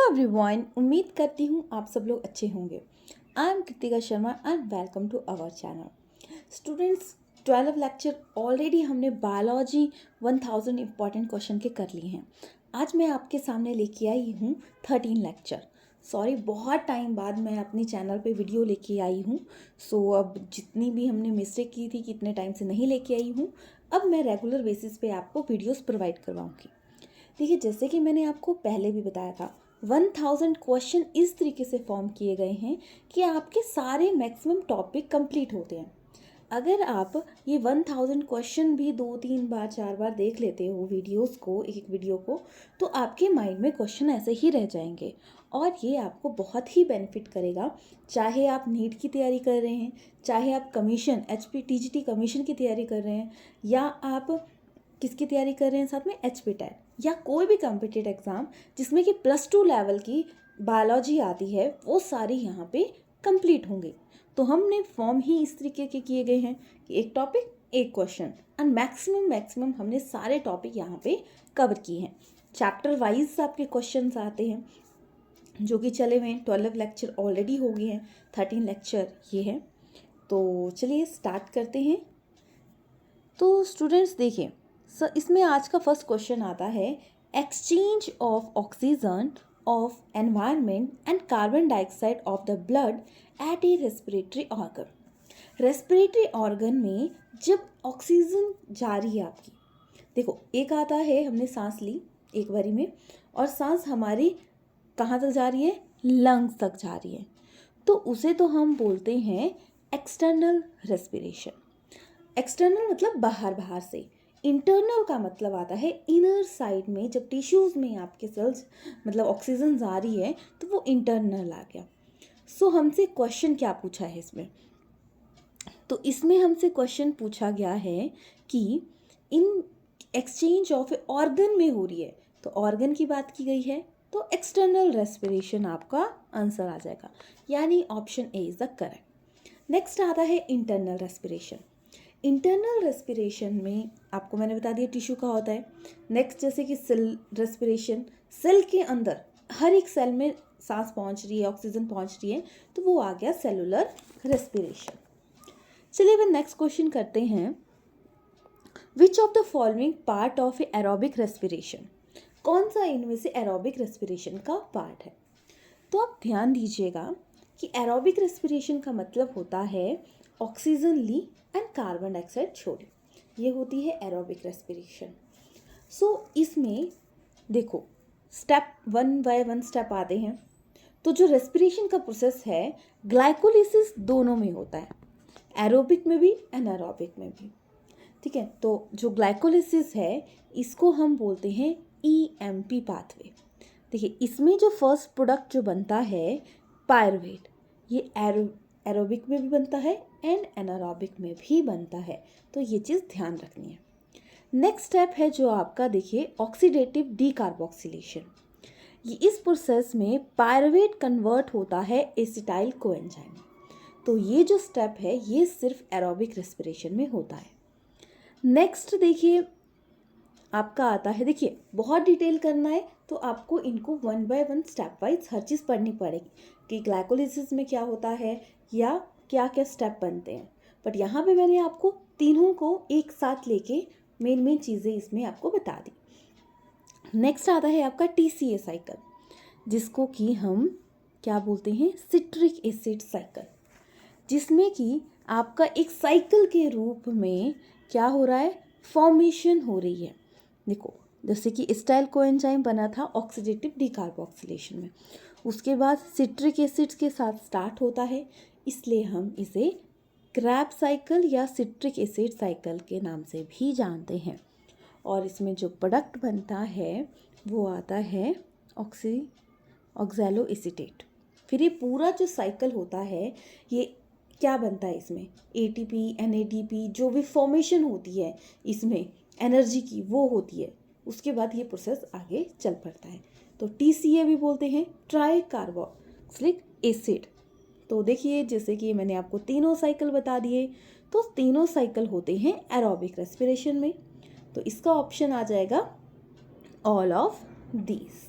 Everyone, उम्मीद करती हूँ आप सब लोग अच्छे होंगे। I am Kritika Sharma and welcome to our channel. Students, 12 lecture already हमने बायोलॉजी 1000 इंपॉर्टेंट क्वेश्चन के कर लिए हैं। आज मैं आपके सामने लेके आई हूँ 13 लेक्चर। सॉरी, बहुत टाइम बाद मैं अपनी चैनल पे वीडियो लेके आई हूँ। सो अब जितनी भी हमने मिस्टेक की थी कि इतने टाइम से नहीं लेके आई हूँ, अब मैं रेगुलर बेसिस पे आपको वीडियोस प्रोवाइड करवाऊँगी। देखिए, जैसे कि मैंने आपको पहले भी बताया था, 1000 क्वेश्चन इस तरीके से फॉर्म किए गए हैं कि आपके सारे मैक्सिमम टॉपिक कंप्लीट होते हैं। अगर आप ये 1000 क्वेश्चन भी 2-3 बार 4 बार देख लेते हो वीडियोस को, एक वीडियो को, तो आपके माइंड में क्वेश्चन ऐसे ही रह जाएंगे और ये आपको बहुत ही बेनिफिट करेगा। चाहे आप नीट की तैयारी कर रहे हैं, चाहे आप कमीशन HPTGT कमीशन की तैयारी कर रहे हैं, या आप किसकी तैयारी कर रहे हैं साथ में, HPTET या कोई भी कॉम्पिटिटिव एग्ज़ाम जिसमें कि +2 लेवल की बायोलॉजी आती है, वो सारी यहाँ पे कंप्लीट होंगे। तो हमने फॉर्म ही इस तरीके के किए गए हैं कि एक टॉपिक एक क्वेश्चन एंड मैक्सिमम हमने सारे टॉपिक यहाँ पे कवर किए हैं। चैप्टर वाइज आपके क्वेश्चंस आते हैं जो कि चले हुए हैं। 12 लेक्चर ऑलरेडी हो गए हैं, 13 लेक्चर ये है। तो चलिए स्टार्ट करते हैं। तो स्टूडेंट्स देखिए, इसमें आज का फर्स्ट क्वेश्चन आता है, exchange of oxygen of environment and carbon dioxide of the blood at a respiratory organ. Respiratory organ में जब ऑक्सीजन जा रही है आपकी, देखो एक आता है हमने सांस ली एक बारी में, और सांस हमारी कहाँ तक जा रही है, लंग्स तक जा रही है, तो उसे तो हम बोलते हैं एक्सटर्नल रेस्पिरेशन। एक्सटर्नल मतलब बाहर से, इंटरनल का मतलब आता है इनर साइड में, जब टिश्यूज़ में आपके सेल्स मतलब ऑक्सीजन जा रही है तो वो इंटरनल आ गया। सो हमसे क्वेश्चन क्या पूछा है इसमें, तो इसमें हमसे क्वेश्चन पूछा गया है कि इन एक्सचेंज ऑफ ऑर्गन में हो रही है, तो ऑर्गन की बात की गई है, तो एक्सटर्नल रेस्पिरेशन आपका आंसर आ जाएगा, यानी option A is the correct. Next आता है इंटरनल रेस्पिरेशन। इंटरनल रेस्पिरेशन में आपको मैंने बता दिया टिश्यू का होता है। नेक्स्ट जैसे कि सेल रेस्पिरेशन, सेल के अंदर हर एक सेल में सांस पहुंच रही है, ऑक्सीजन पहुंच रही है, तो वो आ गया सेलुलर रेस्पिरेशन। चलिए अब नेक्स्ट क्वेश्चन करते हैं, which of the following part of aerobic respiration, कौन सा इनमें से एरोबिक रेस्पिरेशन का पार्ट है। तो आप ध्यान दीजिएगा कि एरोबिक रेस्पिरेशन का मतलब होता है ऑक्सीजन ली एंड कार्बन डाइऑक्साइड छोड़ी, ये होती है एरोबिक रेस्पिरेशन। सो इसमें देखो स्टेप 1 बाय 1 स्टेप आते हैं। तो जो रेस्पिरेशन का प्रोसेस है, ग्लाइकोलिसिस दोनों में होता है, एरोबिक में भी एनारोबिक में भी, ठीक है। तो जो ग्लाइकोलिसिस है इसको हम बोलते हैं EMP पाथवे। देखिए इसमें जो फर्स्ट प्रोडक्ट जो बनता है पायरुवेट, ये एरोबिक में भी बनता है एंड एनारोबिक में भी बनता है, तो ये चीज़ ध्यान रखनी है। नेक्स्ट स्टेप है जो आपका, देखिए ऑक्सीडेटिव डीकार्बोक्सिलेशन। ये इस प्रोसेस में पायरुवेट कन्वर्ट होता है एसिटाइल कोएंजाइम। तो ये जो स्टेप है ये सिर्फ एरोबिक रेस्पिरेशन में होता है। नेक्स्ट देखिए आपका आता है, देखिए बहुत डिटेल करना है तो आपको इनको 1 बाय 1 स्टेप वाइज हर चीज़ पढ़नी पड़ेगी कि ग्लाइकोलिसिस में क्या होता है या क्या क्या स्टेप बनते हैं। बट यहाँ पे मैंने आपको तीनों को एक साथ लेके मेन चीज़ें इसमें आपको बता दी। नेक्स्ट आता है आपका TCA साइकिल, जिसको कि हम क्या बोलते हैं, सिट्रिक एसिड साइकिल, जिसमें कि आपका एक साइकिल के रूप में क्या हो रहा है, फॉर्मेशन हो रही है। देखो जैसे कि एसिटाइल कोएंजाइम बना था ऑक्सीडेटिव डीकार्बोक्सिलेशन में, उसके बाद सिट्रिक एसिड्स के साथ स्टार्ट होता है, इसलिए हम इसे क्रैब साइकिल या सिट्रिक एसिड साइकिल के नाम से भी जानते हैं। और इसमें जो प्रोडक्ट बनता है वो आता है ऑक्सैलो एसीटेट। फिर ये पूरा जो साइकिल होता है ये क्या बनता है, इसमें ATP NADP जो भी फॉर्मेशन होती है इसमें एनर्जी की वो होती है, उसके बाद ये प्रोसेस आगे चल पड़ता है। तो TCA भी बोलते हैं, ट्राई कार्बोक्सिलिक एसिड। तो देखिए जैसे कि मैंने आपको तीनों साइकिल बता दिए, तो तीनों साइकिल होते हैं एरोबिक रेस्पिरेशन में, तो इसका ऑप्शन आ जाएगा all of these.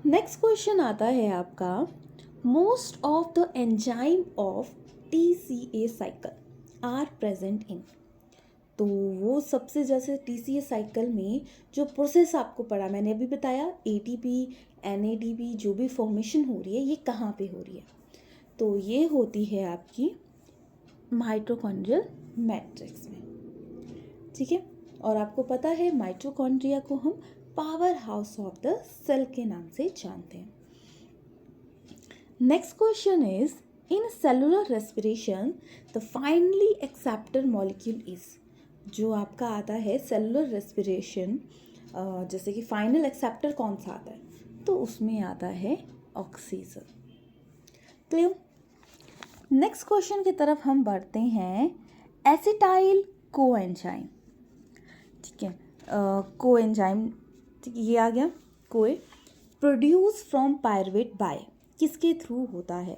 Next question आता है आपका, most of the enzyme of TCA cycle are present in. तो वो सबसे, जैसे TCA साइकिल में जो प्रोसेस आपको पढ़ा, मैंने अभी बताया ATP NADP जो भी फॉर्मेशन हो रही है ये कहाँ पे हो रही है, तो ये होती है आपकी माइटोकॉन्ड्रियल मैट्रिक्स में, ठीक है। और आपको पता है माइटोकॉन्ड्रिया को हम power house of the cell के नाम से जानते हैं। Next question is, in cellular respiration the finally acceptor molecule is. जो आपका आता है सेलुलर रेस्पिरेशन, जैसे कि फाइनल एक्सेप्टर कौन सा आता है, तो उसमें आता है ऑक्सीजन। क्लियर। नेक्स्ट क्वेश्चन की तरफ हम बढ़ते हैं, एसिटाइल कोएंजाइम, ठीक है। कोएंजाइम, ठीक है, ये आ गया। कोए प्रोड्यूस फ्रॉम पायरुवेट बाय, किसके थ्रू होता है,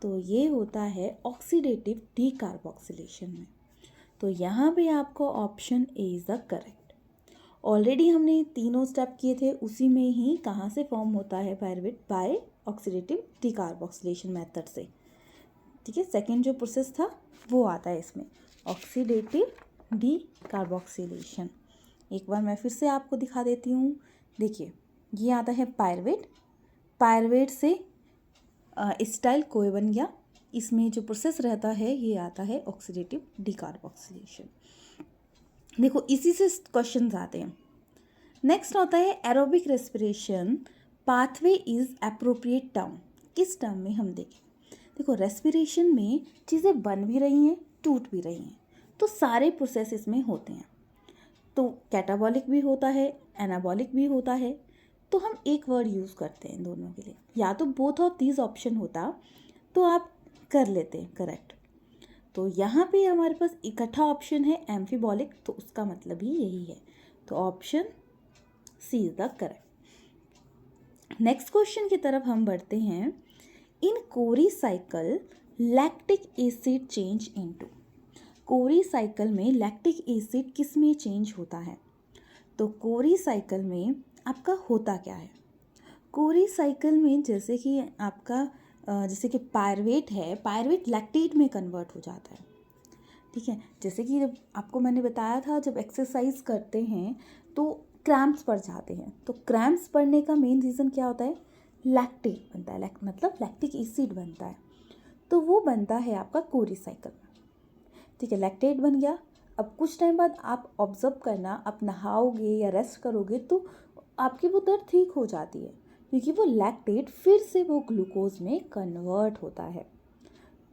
तो ये होता है ऑक्सीडेटिव डीकार्बोक्सिलेशन में। तो यहाँ पे आपको option A is the correct. Already हमने तीनों स्टेप किए थे, उसी में ही कहाँ से फॉर्म होता है pyruvate, by oxidative decarboxylation method से, ठीक है। सेकेंड जो प्रोसेस था वो आता है इसमें ऑक्सीडेटिव डीकार्बोक्सिलेशन। एक बार मैं फिर से आपको दिखा देती हूँ। देखिए, ये आता है पायरुवेट, पायरुवेट से एसिटाइल कोए बन गया। इसमें जो प्रोसेस रहता है ये आता है ऑक्सीडेटिव डीकार्बोक्सिलेशन। देखो, इसी से क्वेश्चंस आते हैं। नेक्स्ट होता है aerobic respiration pathway is appropriate term. किस टर्म में हम देखें, देखो रेस्पिरेशन में चीज़ें बन भी रही हैं, टूट भी रही हैं, तो सारे प्रोसेस इसमें होते हैं। तो कैटाबॉलिक भी होता है, एनाबॉलिक भी होता है, तो हम एक वर्ड यूज़ करते हैं दोनों के लिए, या तो बोथ ऑफ दीज ऑप्शन होता तो आप कर लेते हैं करेक्ट। तो यहाँ पे हमारे पास इकट्ठा ऑप्शन है एम्फीबॉलिक, तो उसका मतलब ही यही है, तो option C is the correct. Next question की तरफ हम बढ़ते हैं, in Cori cycle lactic acid change into. Cori cycle में लैक्टिक एसिड किस में चेंज होता है, तो कोरी साइकिल में आपका होता क्या है, कोरी साइकिल में जैसे कि आपका जैसे कि पायरुवेट है, पायरुवेट लैक्टेट में कन्वर्ट हो जाता है, ठीक है। जैसे कि जब आपको मैंने बताया था, जब एक्सरसाइज करते हैं तो क्रैम्प्स पड़ जाते हैं, तो क्रैम्प्स पड़ने का मेन रीज़न क्या होता है, लैक्टेट बनता है, मतलब लैक्टिक एसिड बनता है, तो वो बनता है आपका कोरी साइकिल में, ठीक है। लैक्टेट बन गया, अब कुछ टाइम बाद आप ऑब्जर्व करना, आप नहाओगे या रेस्ट करोगे तो आपकी वो दर्द ठीक हो जाती है, क्योंकि वो लैक्टेट फिर से वो ग्लूकोज में कन्वर्ट होता है।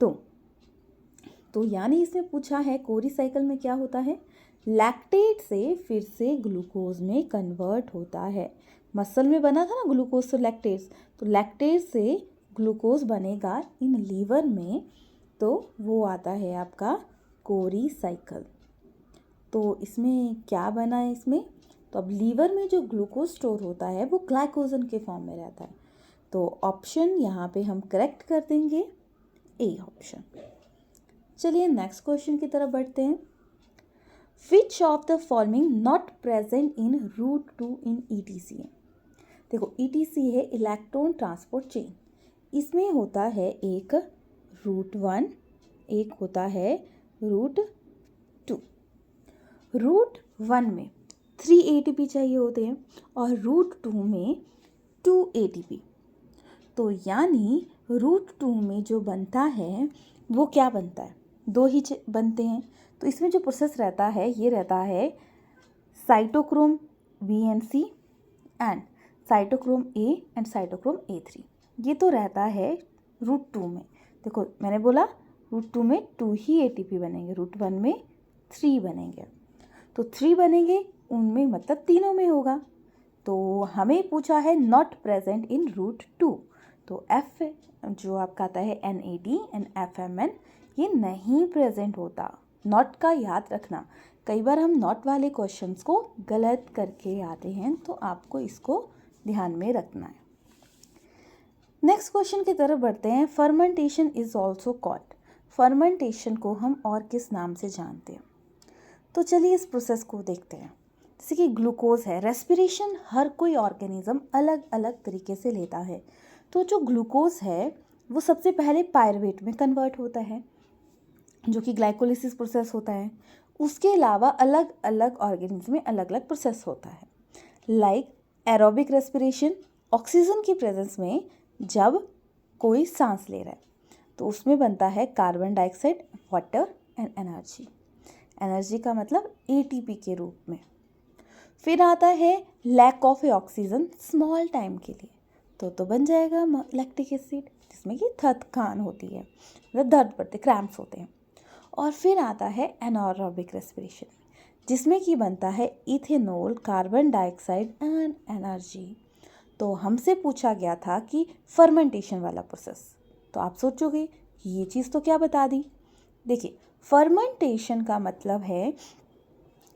तो यानी इसमें पूछा है कोरी साइकिल में क्या होता है, लैक्टेट से फिर से ग्लूकोज में कन्वर्ट होता है। मसल में बना था ना ग्लूकोज से लैक्टेट, तो लैक्टेट से ग्लूकोज बनेगा इन लीवर में, तो वो आता है आपका कोरी साइकिल। तो इसमें क्या बना है इसमें, तो अब लीवर में जो ग्लूकोज स्टोर होता है वो ग्लाइकोजन के फॉर्म में रहता है, तो ऑप्शन यहाँ पे हम करेक्ट कर देंगे ए ऑप्शन। चलिए नेक्स्ट क्वेश्चन की तरफ बढ़ते हैं, which of the following not present in route 2 in ETCA। देखो ETCA है इलेक्ट्रॉन ट्रांसपोर्ट चेन, इसमें होता है एक रूट 1, एक होता है रूट 2। रूट 1 में 3 ATP चाहिए होते हैं और रूट 2 में 2 ATP। तो यानी रूट 2 में जो बनता है वो क्या बनता है, 2 ही बनते हैं। तो इसमें जो प्रोसेस रहता है ये रहता है cytochrome BNC and cytochrome A and cytochrome A3, ये तो रहता है रूट 2 में। देखो मैंने बोला रूट 2 में 2 ही ATP बनेंगे, रूट 1 में 3 बनेंगे, तो 3 बनेंगे उनमें, मतलब तीनों में होगा। तो हमें पूछा है नॉट प्रेजेंट इन रूट 2, तो F जो आपका आता है NAD एंड FMN ये नहीं प्रेजेंट होता। नॉट का याद रखना, कई बार हम नॉट वाले क्वेश्चंस को गलत करके आते हैं, तो आपको इसको ध्यान में रखना है। नेक्स्ट क्वेश्चन की तरफ बढ़ते हैं, fermentation is also called. Fermentation को हम और किस नाम से जानते हैं, तो चलिए इस प्रोसेस को देखते हैं। जैसे कि ग्लूकोज है, रेस्पिरेशन हर कोई ऑर्गेनिज्म अलग अलग तरीके से लेता है। तो जो ग्लूकोज है वो सबसे पहले पायरुवेट में कन्वर्ट होता है, जो कि ग्लाइकोलिसिस प्रोसेस होता है। उसके अलावा अलग अलग ऑर्गेनिज्म में अलग अलग प्रोसेस होता है। लाइक एरोबिक रेस्पिरेशन, ऑक्सीजन की प्रेजेंस में जब कोई सांस ले रहा है तो उसमें बनता है carbon dioxide, water and energy. Energy का मतलब एटीपी के रूप में। फिर आता है lack of oxygen small time के लिए, तो बन जाएगा लैक्टिक एसिड, जिसमें कि थकान होती है, मतलब दर्द पड़ते, क्रैम्प्स होते हैं। और फिर आता है एनारोबिक रेस्पिरेशन, जिसमें कि बनता है ethanol, carbon dioxide and energy. तो हमसे पूछा गया था कि फर्मेंटेशन वाला प्रोसेस, तो आप सोचोगे कि ये चीज़ तो क्या बता दी। देखिए, फर्मेंटेशन का मतलब है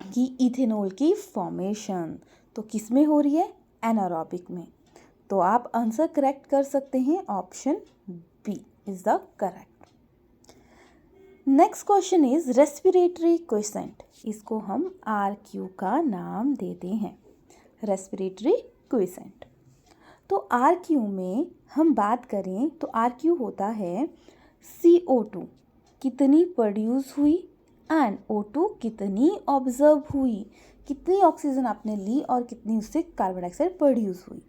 कि इथेनॉल की फॉर्मेशन तो किस में हो रही है, एनारोबिक में। तो आप आंसर करेक्ट कर सकते हैं, option B is the correct. Next question is respiratory quotient, इसको हम RQ का नाम देते हैं, रेस्पिरेटरी क्वेसेंट। तो RQ में हम बात करें तो RQ होता है CO2 कितनी प्रोड्यूस हुई एंड O2 कितनी ऑब्जर्व हुई, कितनी ऑक्सीजन आपने ली और कितनी उससे कार्बन डाइऑक्साइड प्रोड्यूस हुई।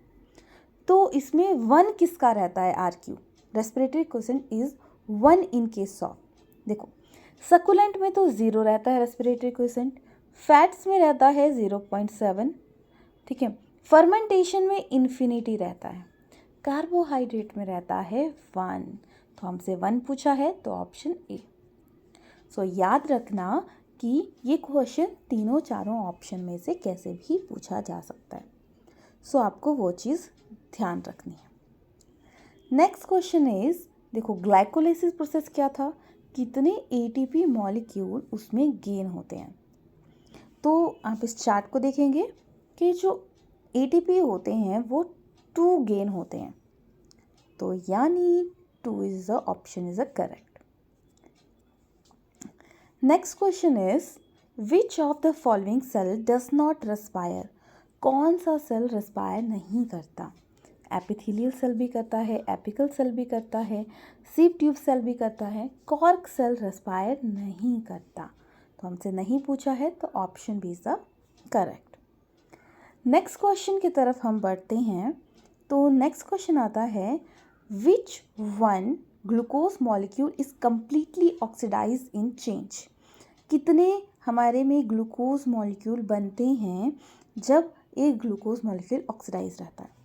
तो इसमें 1 किसका रहता है, RQ, respiratory quiescent is 1 in case of, देखो सकुलेंट में तो 0 रहता है रेस्पिरेटरी क्वेसेंट, फैट्स में रहता है 0.7, ठीक है, फर्मेंटेशन में इन्फिनिटी रहता है, कार्बोहाइड्रेट में रहता है 1। तो हमसे 1 पूछा है तो ऑप्शन ए। सो याद रखना कि ये क्वेश्चन तीनों चारों ऑप्शन में से कैसे भी पूछा जा सकता है। सो आपको वो चीज़ ध्यान रखनी है। नेक्स्ट क्वेश्चन इज, देखो ग्लाइकोलाइसिस प्रोसेस क्या था, कितने ATP मॉलिक्यूल उसमें गेन होते हैं। तो आप इस चार्ट को देखेंगे कि जो ATP होते हैं वो 2 गेन होते हैं, तो यानी 2 is the option is the correct. Next question is which of the following cell does not respire, कौन सा सेल रेस्पायर नहीं करता। एपिथेलियल सेल भी करता है, एपिकल सेल भी करता है, सीप ट्यूब सेल भी करता है, कॉर्क सेल रेस्पायर नहीं करता। तो हमसे नहीं पूछा है तो option B is the correct. Next question की तरफ हम बढ़ते हैं। तो नेक्स्ट क्वेश्चन आता है which one glucose molecule is completely oxidise in change, कितने हमारे में ग्लूकोज मॉलिक्यूल बनते हैं जब एक ग्लूकोज मॉलिक्यूल ऑक्सीडाइज रहता है।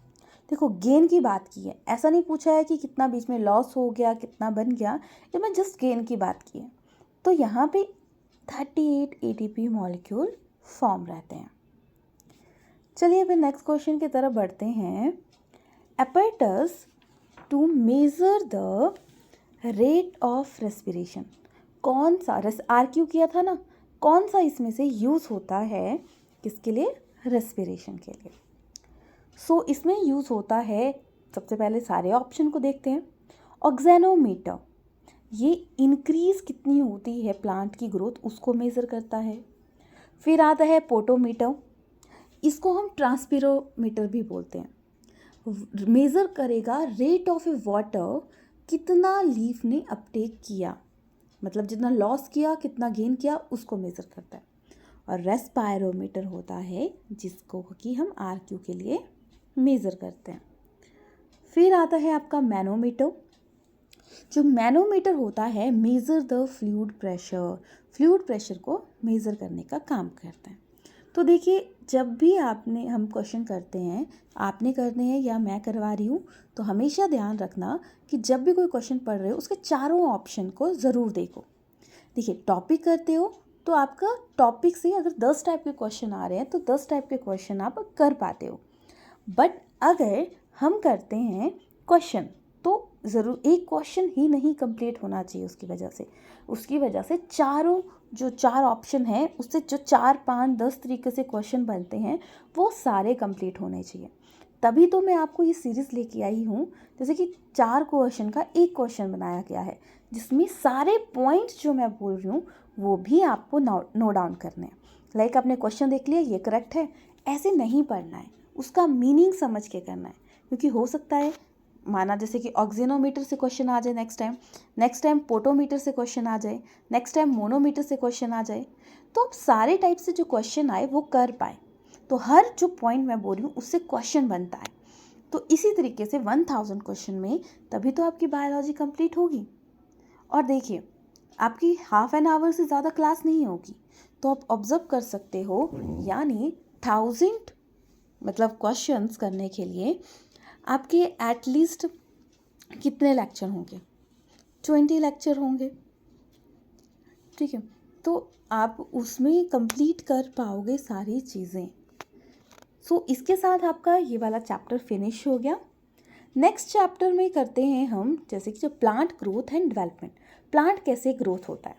देखो गेन की बात की है, ऐसा नहीं पूछा है कि कितना बीच में लॉस हो गया, कितना बन गया, ये मैं जस्ट गेन की बात की है। तो यहाँ पे 38 ATP मॉलिक्यूल फॉर्म रहते हैं। चलिए फिर नेक्स्ट क्वेश्चन की तरफ बढ़ते हैं। apparatus to measure the rate of respiration, कौन सा RQ किया था ना, कौन सा इसमें से यूज़ होता है किसके लिए, रेस्पिरेशन के लिए। सो इसमें यूज़ होता है, सबसे पहले सारे ऑप्शन को देखते हैं। ऑक्सेनोमीटर, ये इंक्रीज कितनी होती है प्लांट की ग्रोथ उसको मेज़र करता है। फिर आता है पोटोमीटर, इसको हम ट्रांसपिरोमीटर भी बोलते हैं, मेज़र करेगा रेट ऑफ ए वाटर, कितना लीफ ने अपटेक किया, मतलब जितना लॉस किया कितना गेन किया उसको मेज़र करता है। और रेस्पायरोमीटर होता है जिसको कि हम RQ के लिए मेज़र करते हैं। फिर आता है आपका मैनोमीटर, जो मैनोमीटर होता है measure the fluid pressure, fluid pressure को मेज़र करने का काम करता है। तो देखिए जब भी हम क्वेश्चन करते हैं, आपने करने हैं या मैं करवा रही हूँ, तो हमेशा ध्यान रखना कि जब भी कोई क्वेश्चन पढ़ रहे हो उसके चारों ऑप्शन को ज़रूर देखो। देखिए टॉपिक करते हो तो आपका टॉपिक से अगर 10 टाइप के क्वेश्चन आ रहे हैं तो 10 टाइप के क्वेश्चन आप कर पाते हो। बट अगर हम करते हैं क्वेश्चन तो ज़रूर एक क्वेश्चन ही नहीं कंप्लीट होना चाहिए, उसकी वजह से चारों जो 4 ऑप्शन हैं उससे जो 4, 5, 10 तरीके से क्वेश्चन बनते हैं वो सारे कंप्लीट होने चाहिए। तभी तो मैं आपको ये सीरीज़ लेके आई हूँ, जैसे कि 4 क्वेश्चन का एक क्वेश्चन बनाया गया है, जिसमें सारे पॉइंट्स जो मैं बोल रही हूँ वो भी आपको नोट डाउन करने हैं। लाइक आपने क्वेश्चन देख लिया, ये करेक्ट है, ऐसे नहीं पढ़ना है, उसका मीनिंग समझ के करना है। क्योंकि हो सकता है माना जैसे कि ऑक्सीनोमीटर से क्वेश्चन आ जाए नेक्स्ट टाइम पोटोमीटर से क्वेश्चन आ जाए, नेक्स्ट टाइम मोनोमीटर से क्वेश्चन आ जाए, तो आप सारे टाइप से जो क्वेश्चन आए वो कर पाए। तो हर जो पॉइंट मैं बोल रही हूँ उससे क्वेश्चन बनता है। तो इसी तरीके से 1000 क्वेश्चन में तभी तो आपकी बायोलॉजी कंप्लीट होगी। और देखिए, आपकी हाफ एन आवर से ज़्यादा क्लास नहीं होगी, तो आप ऑब्जर्व कर सकते हो, यानी 1000 मतलब क्वेश्चंस करने के लिए आपके एटलीस्ट कितने लेक्चर होंगे? 20 लेक्चर होंगे, ठीक है। तो आप उसमें कंप्लीट कर पाओगे सारी चीज़ें। सो इसके साथ आपका ये वाला चैप्टर फिनिश हो गया। नेक्स्ट चैप्टर में करते हैं हम जैसे कि जो plant growth and development, plant कैसे ग्रोथ होता है,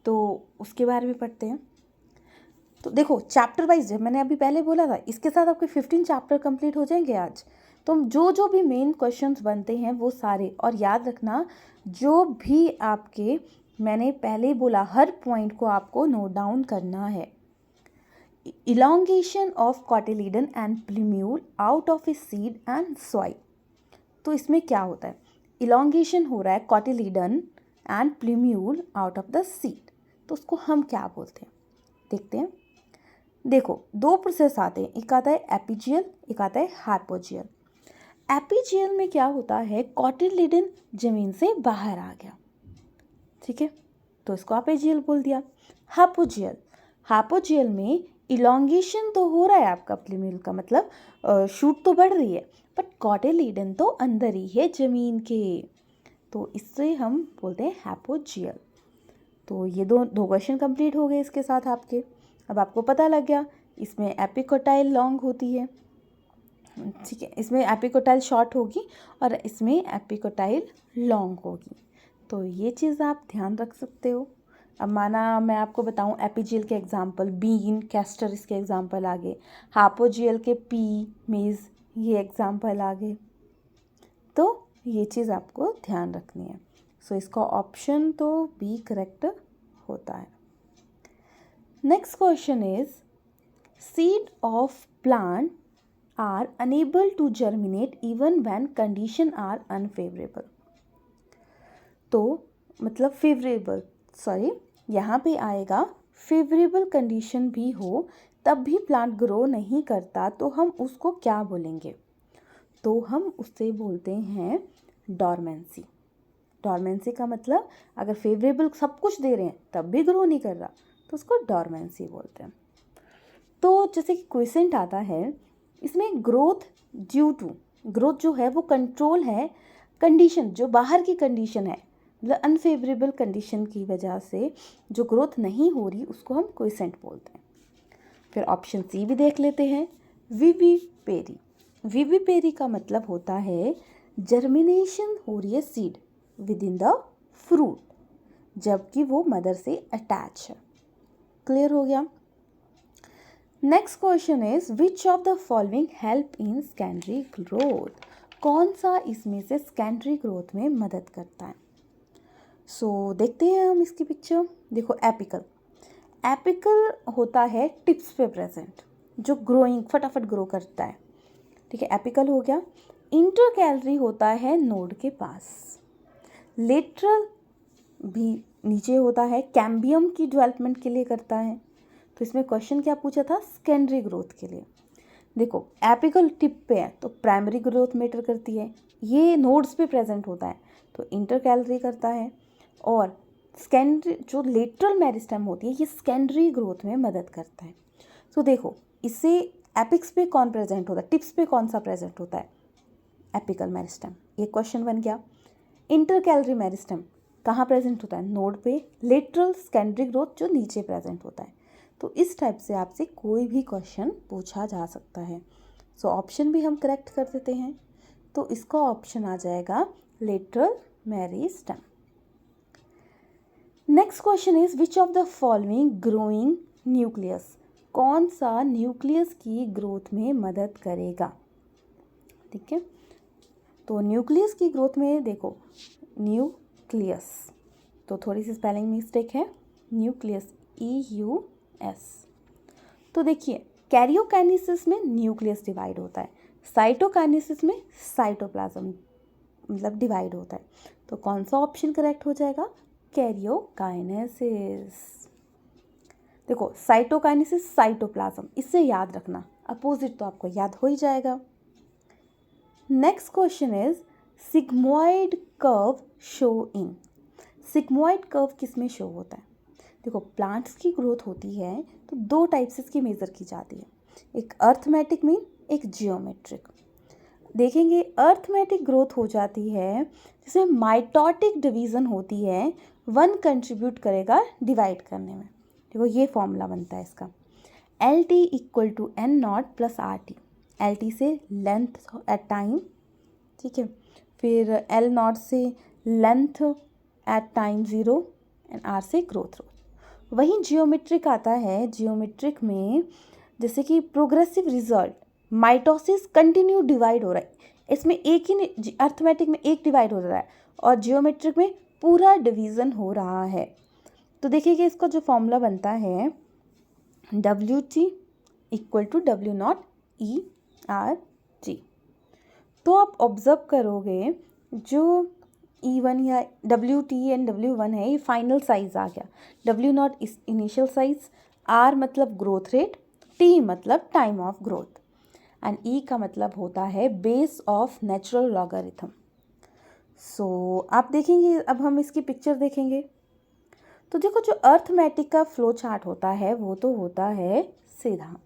तो उसके बारे में पढ़ते हैं। तो देखो चैप्टर वाइज, जब मैंने अभी पहले बोला था, इसके साथ आपके 15 चैप्टर कंप्लीट हो जाएंगे आज। तो जो भी मेन क्वेश्चंस बनते हैं वो सारे, और याद रखना जो भी आपके मैंने पहले बोला हर पॉइंट को आपको नोट डाउन करना है। Elongation of cotyledon and plumule out of a seed and soil. तो इसमें क्या होता है, इलोंगेशन हो रहा है cotyledon and plumule out of the seed, तो उसको हम क्या बोलते हैं देखते हैं। देखो दो प्रोसेस आते हैं, एक आता है एपिजियल, एक आता है हाइपोजियल। एपिजियल में क्या होता है, कॉटिलीडन जमीन से बाहर आ गया, ठीक है, तो इसको एपिजियल बोल दिया। हाइपोजियल में इलोंगेशन तो हो रहा है आपका प्लूम्यूल का, मतलब शूट तो बढ़ रही है, बट कॉटिलीडन तो अंदर ही है जमीन के, तो इससे हम बोलते हैं हाइपोजियल। तो ये दो क्वेश्चन कंप्लीट हो गए इसके साथ आपके। अब आपको पता लग गया इसमें एपिकोटाइल लॉन्ग होती है, ठीक है, इसमें एपिकोटाइल शॉर्ट होगी और इसमें एपिकोटाइल लॉन्ग होगी। तो ये चीज़ आप ध्यान रख सकते हो। अब माना मैं आपको बताऊं एपिजियल के एग्जांपल, बीन, कैस्टर इसके एग्जांपल आ गए, हाइपोजियल के पी, मेज ये एग्जांपल आ गए। तो ये चीज़ आपको ध्यान रखनी है। सो इसका ऑप्शन तो बी करेक्ट होता है। Next question is seed of plant are unable to germinate even when condition are unfavorable। तो मतलब फेवरेबल, सॉरी यहाँ पे आएगा फेवरेबल कंडीशन भी हो तब भी प्लांट ग्रो नहीं करता, तो हम उसको क्या बोलेंगे, तो हम उससे बोलते हैं डॉर्मेंसी। डॉर्मेंसी का मतलब अगर फेवरेबल सब कुछ दे रहे हैं तब भी ग्रो नहीं कर रहा, तो उसको डॉर्मेंसी बोलते हैं। तो जैसे कि क्वेश्चन आता है, इसमें ग्रोथ ड्यू टू, ग्रोथ जो है वो कंट्रोल है कंडीशन, जो बाहर की कंडीशन है, मतलब अनफेवरेबल कंडीशन की वजह से जो ग्रोथ नहीं हो रही उसको हम क्वेसेंट बोलते हैं। फिर ऑप्शन सी भी देख लेते हैं, विविपेरी। विविपेरी का मतलब होता है जर्मिनेशन हो रही है seed with in the fruit, जबकि वो मदर से अटैच है। क्लियर हो गया। Next question is which of the following help in secondary growth. कौन सा इसमें से सेकेंडरी ग्रोथ में मदद करता है। सो देखते हैं हम इसकी पिक्चर। देखो एपिकल, एपिकल होता है टिप्स पे प्रेजेंट, जो ग्रोइंग फटाफट ग्रो करता है, ठीक है, एपिकल हो गया। इंटरकैलरी होता है नोड के पास। लेटरल भी नीचे होता है, कैम्बियम की डेवलपमेंट के लिए करता है। तो इसमें क्वेश्चन क्या पूछा था, सेकेंडरी ग्रोथ के लिए। देखो एपिकल टिप पे है तो प्राइमरी ग्रोथ मैटर करती है, ये नोड्स पे प्रेजेंट होता है तो इंटरकैलरी करता है, और सेकेंडरी जो लेटरल मेरिस्टेम होती है ये सेकेंडरी ग्रोथ में मदद करता है। तो देखो इससे एपिक्स पे कौन प्रेजेंट होता है, टिप्स पे कौन सा प्रेजेंट होता है, एपिकल मेरिस्टेम, ये क्वेश्चन बन गया। इंटरकैलरी मेरिस्टेम कहाँ प्रेजेंट होता है, नोड पे। लेटरल सेकेंडरी ग्रोथ जो नीचे प्रेजेंट होता है। तो इस टाइप से आपसे कोई भी क्वेश्चन पूछा जा सकता है। सो ऑप्शन भी हम करेक्ट कर देते हैं, तो इसका ऑप्शन आ जाएगा lateral meristem. Next question is which of the following growing nucleus, कौन सा न्यूक्लियस की ग्रोथ में मदद करेगा, ठीक है। तो न्यूक्लियस की ग्रोथ में देखो न्यूक्लियस, तो थोड़ी सी स्पेलिंग मिस्टेक है, न्यूक्लियस EUS। तो देखिए कैरियोकाइनेसिस में न्यूक्लियस डिवाइड होता है, साइटोकाइनेसिस में साइटोप्लाज्म मतलब डिवाइड होता है। तो कौन सा ऑप्शन करेक्ट हो जाएगा? कैरियोकाइनेसिस। देखो साइटोकाइनेसिस साइटोप्लाज्म, इससे याद रखना, अपोजिट तो आपको याद हो ही जाएगा। Next question is sigmoid curve show in. Sigmoid curve किस में शो होता है? देखो प्लांट्स की ग्रोथ होती है तो दो टाइप से इसकी मेज़र की जाती है, एक अर्थमेटिक मीन, एक जियोमेट्रिक। देखेंगे अर्थमेटिक ग्रोथ हो जाती है जिसमें माइटोटिक डिवीज़न होती है, वन कंट्रीब्यूट करेगा डिवाइड करने में। देखो ये फॉर्मूला बनता है इसका, LT equal to N0 plus RT। LT से लेंथ एट टाइम, ठीक है, फिर L0 से length at time 0 and R से ग्रोथ। वहीं जियोमेट्रिक आता है, जियोमेट्रिक में जैसे कि progressive result, mitosis continue divide हो रहा है, इसमें एक ही, अर्थमेटिक में एक डिवाइड हो रहा है और जियोमेट्रिक में पूरा डिवीज़न हो रहा है। तो देखिए कि इसका जो फॉर्मूला बनता है WT equal to W0 ERT। तो आप ऑब्जर्व करोगे जो E1 या WT एंड W1 है, ये फाइनल साइज आ गया। W0 इस इनिशियल साइज, R मतलब ग्रोथ रेट, T मतलब time of growth and E का मतलब होता है बेस ऑफ नेचुरल लॉगरिथम। सो आप देखेंगे, अब हम इसकी पिक्चर देखेंगे तो देखो जो अर्थमेटिक का फ्लो चार्ट होता है वो तो होता है सीधा,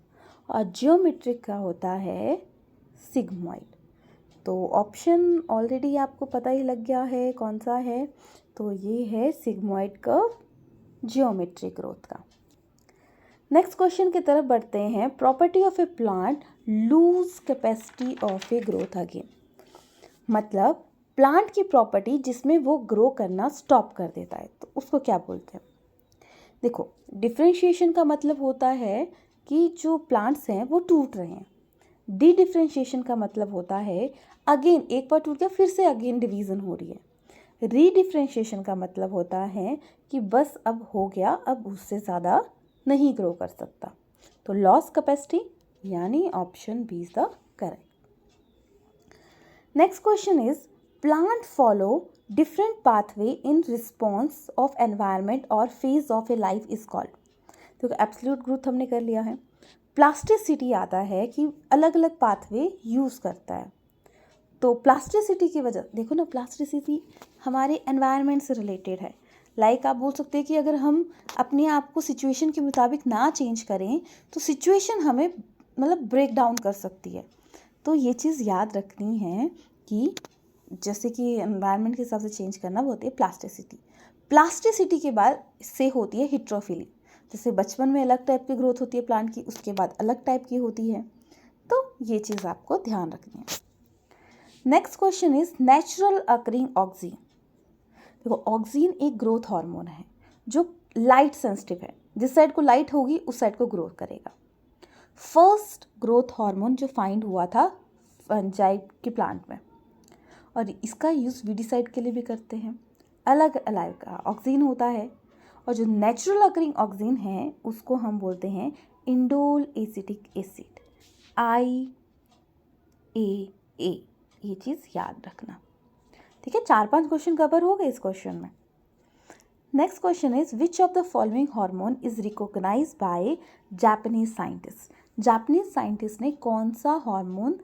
और जियोमेट्रिक का होता है सिग्मॉइड। तो ऑप्शन ऑलरेडी आपको पता ही लग गया है कौन सा है, तो ये है सिग्मॉइड कर्व जियोमेट्रिक ग्रोथ का। नेक्स्ट क्वेश्चन की तरफ बढ़ते हैं। Property of a plant lose capacity of a growth again, मतलब प्लांट की प्रॉपर्टी जिसमें वो ग्रो करना स्टॉप कर देता है, तो उसको क्या बोलते हैं? देखो डिफ्रेंशिएशन का मतलब होता है कि जो प्लांट्स हैं वो टूट रहे हैं। डी डिफ्रेंशिएशन का मतलब होता है अगेन एक बार टूट गया फिर से अगेन डिवीज़न हो रही है। री डिफ्रेंशिएशन का मतलब होता है कि बस अब हो गया, अब उससे ज़्यादा नहीं ग्रो कर सकता। तो लॉस कैपेसिटी यानी option B is the correct. Next question is plant follow different pathway in response of environment और phase of a life is called. तो एब्सोल्यूट ग्रोथ हमने कर लिया है। प्लास्टिसिटी आता है कि अलग अलग पाथवे यूज़ करता है। तो प्लास्टिसिटी की वजह, देखो ना प्लास्टिसिटी हमारे एनवायरनमेंट से रिलेटेड है। लाइक आप बोल सकते हैं कि अगर हम अपने आप को सिचुएशन के मुताबिक ना चेंज करें तो सिचुएशन हमें मतलब ब्रेक डाउन कर सकती है। तो ये चीज़ याद रखनी है कि जैसे कि एनवायरनमेंट के हिसाब से चेंज करना वो होती है प्लास्टिसिटी। प्लास्टिसिटी के बाद से होती है हिट्रोफिली, जैसे बचपन में अलग टाइप की ग्रोथ होती है प्लांट की, उसके बाद अलग टाइप की होती है। तो ये चीज़ आपको ध्यान रखनी है। Next question is natural occurring oxygen. देखो ऑक्सीन एक ग्रोथ हार्मोन है जो लाइट सेंसिटिव है, जिस साइड को लाइट होगी उस साइड को ग्रोथ करेगा। फर्स्ट ग्रोथ हार्मोन जो फाइंड हुआ था फंजाई के प्लांट में, और इसका यूज़ वीडिसाइड के लिए भी करते हैं। अलग अलग का ऑक्सीन होता है, और जो नेचुरल अकरिंग ऑक्सीन है उसको हम बोलते हैं इंडोल एसिटिक एसिड, IAA। ये चीज़ याद रखना, ठीक है। 4-5 क्वेश्चन कवर हो गए इस क्वेश्चन में। Next question is which of the following hormone is recognised by Japanese scientist. Japanese scientist ने कौन सा हार्मोन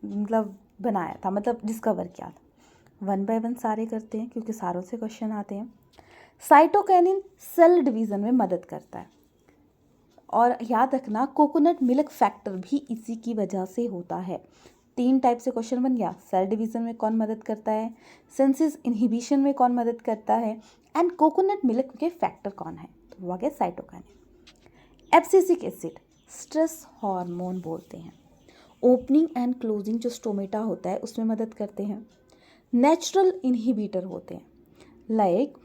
मतलब बनाया था, मतलब डिस्कवर किया था? 1 बाय 1 सारे करते हैं क्योंकि सारों से क्वेश्चन आते हैं। साइटोकाइनिन सेल डिवीज़न में मदद करता है, और याद रखना कोकोनट मिल्क फैक्टर भी इसी की वजह से होता है। 3 टाइप से क्वेश्चन बन गया, सेल डिवीज़न में कौन मदद करता है, सेंसिस इनहिबिशन में कौन मदद करता है, एंड कोकोनट मिल्क के फैक्टर कौन है, तो वो आ गया cytokinin. Abscisic acid stress hormone बोलते हैं। ओपनिंग एंड क्लोजिंग जो स्टोमेटा होता है उसमें मदद करते हैं। नेचुरल इनहिबिटर होते हैं, लाइक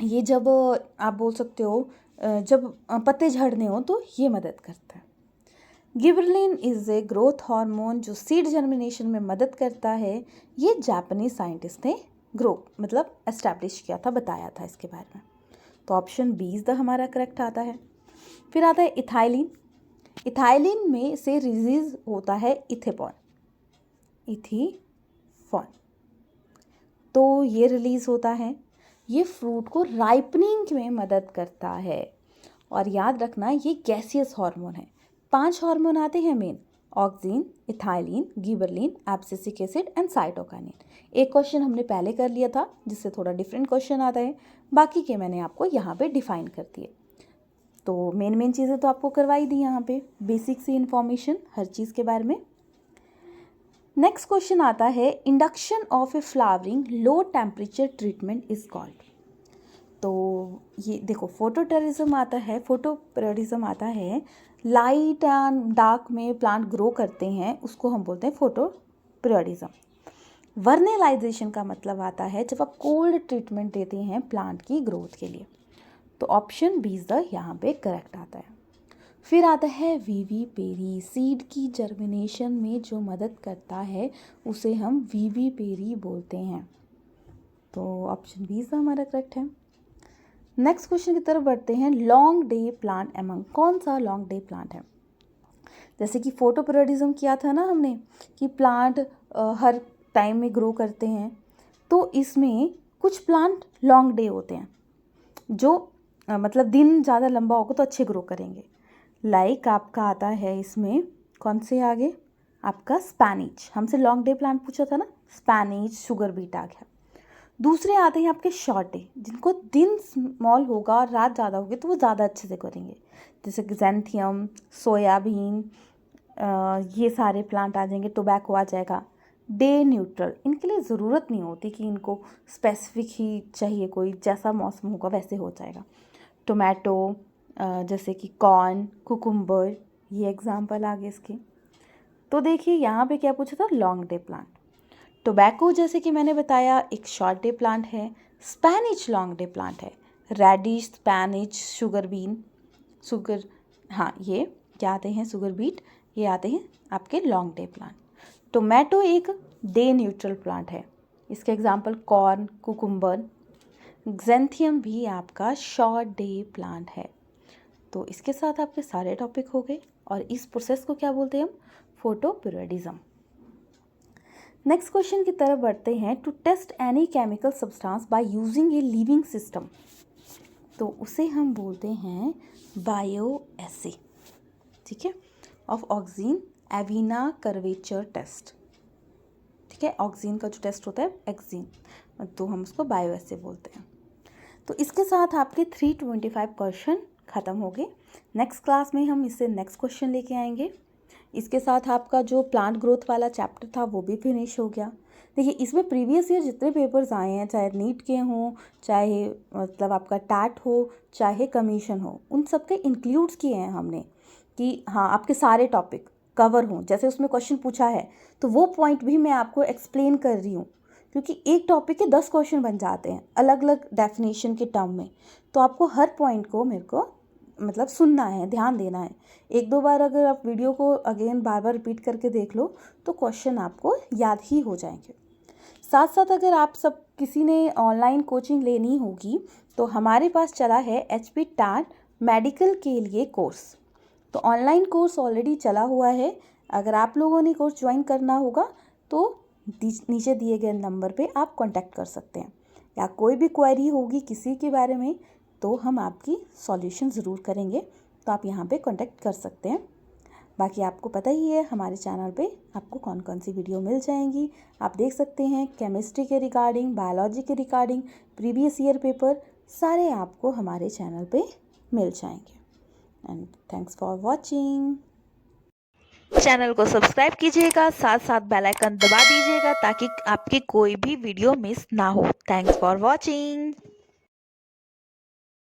ये जब आप बोल सकते हो जब पत्ते झड़ने हो तो ये मदद करता है। Gibberellin is a growth hormone जो सीड जर्मिनेशन में मदद करता है, ये जापानीज साइंटिस्ट ने ग्रो मतलब एस्टैब्लिश किया था, बताया था इसके बारे में। तो ऑप्शन बी इज़ द हमारा करेक्ट आता है। फिर आता है इथाइलिन। इथाइलिन में से रिलीज होता है इथेफॉन, तो ये रिलीज होता है, ये फ्रूट को राइपनिंग में मदद करता है। और याद रखना ये गैसियस हार्मोन है। 5 हार्मोन आते हैं main, oxygen, ethylene, gibberellin, abscisic acid and cytokinin. एक क्वेश्चन हमने पहले कर लिया था जिससे थोड़ा डिफरेंट क्वेश्चन आता है, बाकी के मैंने आपको यहाँ पे डिफाइन कर दिए। तो मेन चीज़ें तो आपको करवाई दी यहाँ पे, बेसिक सी इन्फॉर्मेशन हर चीज़ के बारे में। नेक्स्ट क्वेश्चन आता है induction of A flowering low temperature treatment is called. तो ये देखो फोटोटेरिज्म आता है, फोटोपेरियोडिज्म आता है, लाइट एंड डार्क में प्लांट ग्रो करते हैं, उसको हम बोलते हैं फोटोपेरियोडिज्म। वर्नेलाइजेशन का मतलब आता है जब आप कोल्ड ट्रीटमेंट देते हैं प्लांट की ग्रोथ के लिए। तो ऑप्शन बी इज द यहाँ पे करेक्ट आता है। फिर आता है विविपेरी, सीड की जर्मिनेशन में जो मदद करता है उसे हम विविपेरी बोलते हैं। तो ऑप्शन बी इज हमारा करेक्ट है। नेक्स्ट क्वेश्चन की तरफ बढ़ते हैं, लॉन्ग डे प्लांट एमंग, कौन सा लॉन्ग डे प्लांट है? जैसे कि फोटोपेरियोडिज्म किया था ना हमने कि प्लांट हर टाइम में ग्रो करते हैं, तो इसमें कुछ प्लांट लॉन्ग डे होते हैं जो मतलब दिन ज़्यादा लंबा होगा तो अच्छे ग्रो करेंगे। लाइक आपका आता है इसमें कौन से आगे, आपका स्पैनिच, हमसे लॉन्ग डे प्लांट पूछा था ना, स्पैनिच, शुगर बीट आ गया। दूसरे आते हैं आपके शॉर्ट डे, जिनको दिन स्मॉल होगा और रात ज़्यादा होगी तो वो ज़्यादा अच्छे से करेंगे, जैसे कि ज़ैंथियम, सोयाबीन, ये सारे प्लांट आ जाएंगे, टोबैको आ जाएगा। डे न्यूट्रल, इनके लिए ज़रूरत नहीं होती कि इनको स्पेसिफिक ही चाहिए, कोई जैसा मौसम होगा वैसे हो जाएगा। टोमेटो, जैसे कि कॉर्न, कुकुम्बर, ये एग्जाम्पल आ गए इसके। तो देखिए यहाँ पे क्या पूछा था, लॉन्ग डे प्लांट। टोबैको जैसे कि मैंने बताया एक शॉर्ट डे प्लांट है, स्पैनिच लॉन्ग डे प्लांट है, रेडिश, स्पैनिच, शुगर बीन, ये क्या आते हैं, शुगर बीट, ये आते हैं आपके लॉन्ग डे प्लांट। टोमेटो एक डे न्यूट्रल प्लांट है, इसके एग्जाम्पल कॉर्न, कुकुम्बर। ज़ैंथियम भी आपका शॉर्ट डे प्लांट है। तो इसके साथ आपके सारे टॉपिक हो गए और इस प्रोसेस को क्या बोलते हैं हम, फोटोपेरियोडिज्म। नेक्स्ट क्वेश्चन की तरफ बढ़ते हैं, to test any chemical substance by using a living system, तो उसे हम बोलते हैं बायोएसे, ठीक है, of oxygen Avena curvature test, ठीक है, ऑक्सीजन का जो टेस्ट होता है एक्सीन, तो हम उसको बायोएसे बोलते हैं। तो इसके साथ आपके 325 क्वेश्चन ख़त्म हो गए। नेक्स्ट क्लास में हम इससे नेक्स्ट क्वेश्चन लेके आएंगे। इसके साथ आपका जो प्लांट ग्रोथ वाला चैप्टर था वो भी फिनिश हो गया। देखिए इसमें प्रीवियस ईयर जितने पेपर्स आए हैं, चाहे नीट के हों, चाहे मतलब आपका टैट हो, चाहे कमीशन हो, उन सब के इंक्लूड्स किए हैं हमने कि हाँ आपके सारे टॉपिक कवर हों। जैसे उसमें क्वेश्चन पूछा है तो वो पॉइंट भी मैं आपको एक्सप्लेन कर रही हूँ, क्योंकि एक टॉपिक के 10 क्वेश्चन बन जाते हैं अलग अलग डेफिनेशन के टर्म में, तो आपको हर पॉइंट को मेरे को मतलब सुनना है, ध्यान देना है। 1-2 बार अगर आप वीडियो को अगेन बार रिपीट करके देख लो तो क्वेश्चन आपको याद ही हो जाएंगे। साथ साथ अगर आप सब किसी ने ऑनलाइन कोचिंग लेनी होगी तो हमारे पास चला है HP टैट मेडिकल के लिए कोर्स। तो ऑनलाइन कोर्स ऑलरेडी चला हुआ है, अगर आप लोगों ने कोर्स ज्वाइन करना होगा तो नीचे दिए गए नंबर पे आप कांटेक्ट कर सकते हैं, या कोई भी क्वेरी होगी किसी के बारे में तो हम आपकी सॉल्यूशन ज़रूर करेंगे, तो आप यहाँ पे कांटेक्ट कर सकते हैं। बाकी आपको पता ही है हमारे चैनल पे आपको कौन कौन सी वीडियो मिल जाएंगी, आप देख सकते हैं। केमिस्ट्री के रिगार्डिंग, बायोलॉजी के रिगार्डिंग, प्रीवियस ईयर पेपर सारे आपको हमारे चैनल पे मिल जाएंगे। And thanks for watching. Channel को सब्सक्राइब कीजिएगा, साथ साथ बेल आइकन दबा दीजिएगा ताकि आपकी कोई भी वीडियो मिस ना हो। Thanks for watching.